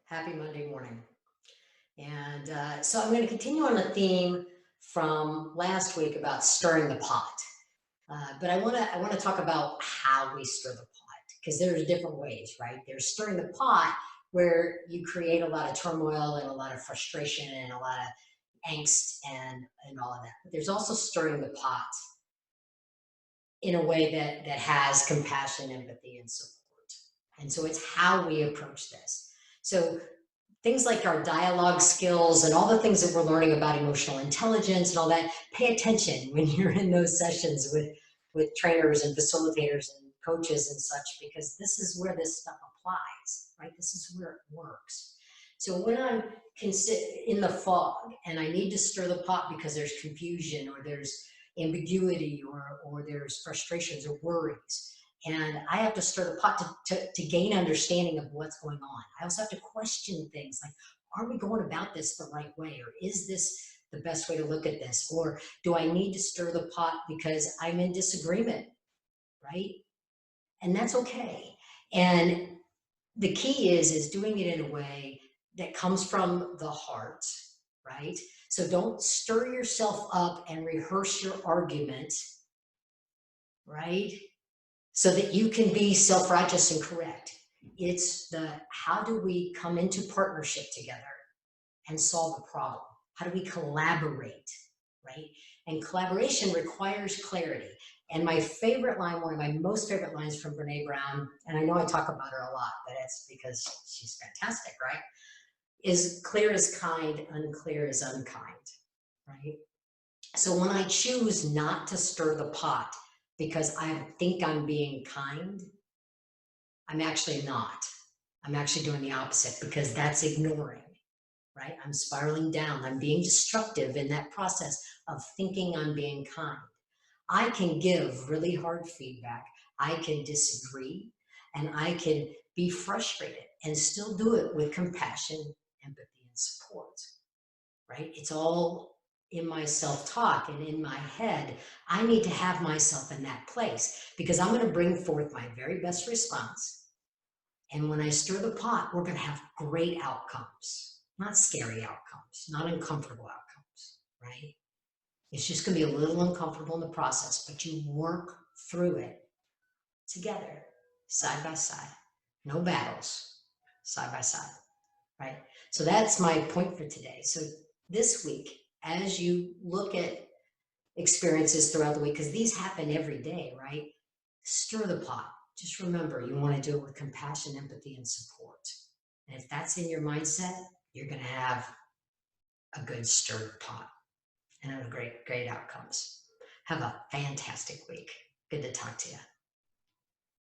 Happy Monday morning. And so I'm going to continue on the theme from last week about stirring the pot. But I want to talk about how we stir the pot because there's different ways, right? There's stirring the pot where you create a lot of turmoil and a lot of frustration and a lot of angst and all of that. But there's also stirring the pot in a way that has compassion, empathy, and support. And so it's how we approach this. So things like our dialogue skills and all the things that we're learning about emotional intelligence and all that, pay attention when you're in those sessions with trainers and facilitators and coaches and such, because this is where this stuff applies, right? This is where it works. So when I'm in the fog and I need to stir the pot because there's confusion or there's ambiguity or there's frustrations or worries, and I have to stir the pot to gain understanding of what's going on. I also have to question things like, are we going about this the right way? Or is this the best way to look at this? Or do I need to stir the pot because I'm in disagreement, right? And that's okay. And the key is doing it in a way that comes from the heart, right? So don't stir yourself up and rehearse your argument, right? So that you can be self-righteous and correct. It's the how do we come into partnership together and solve a problem? How do we collaborate, right? And collaboration requires clarity. And my favorite line, one of my most favorite lines from Brene Brown, and I know I talk about her a lot, but it's because she's fantastic, right? Is clear is kind, unclear is unkind, right? So when I choose not to stir the pot because I think I'm being kind, I'm actually not. I'm actually doing the opposite because that's ignoring, right? I'm spiraling down. I'm being destructive in that process of thinking I'm being kind. I can give really hard feedback. I can disagree and I can be frustrated and still do it with compassion, empathy, and support, right? It's all in my self-talk and in my head. I need to have myself in that place because I'm going to bring forth my very best response. And when I stir the pot, we're going to have great outcomes, not scary outcomes, not uncomfortable outcomes, right? It's just going to be a little uncomfortable in the process, but you work through it together, side by side. No battles, side by side, right? So that's my point for today. So this week, as you look at experiences throughout the week, because these happen every day, right? Stir the pot. Just remember, you want to do it with compassion, empathy, and support. And if that's in your mindset, you're going to have a good stirred pot and have great outcomes. Have a fantastic week. Good to talk to you.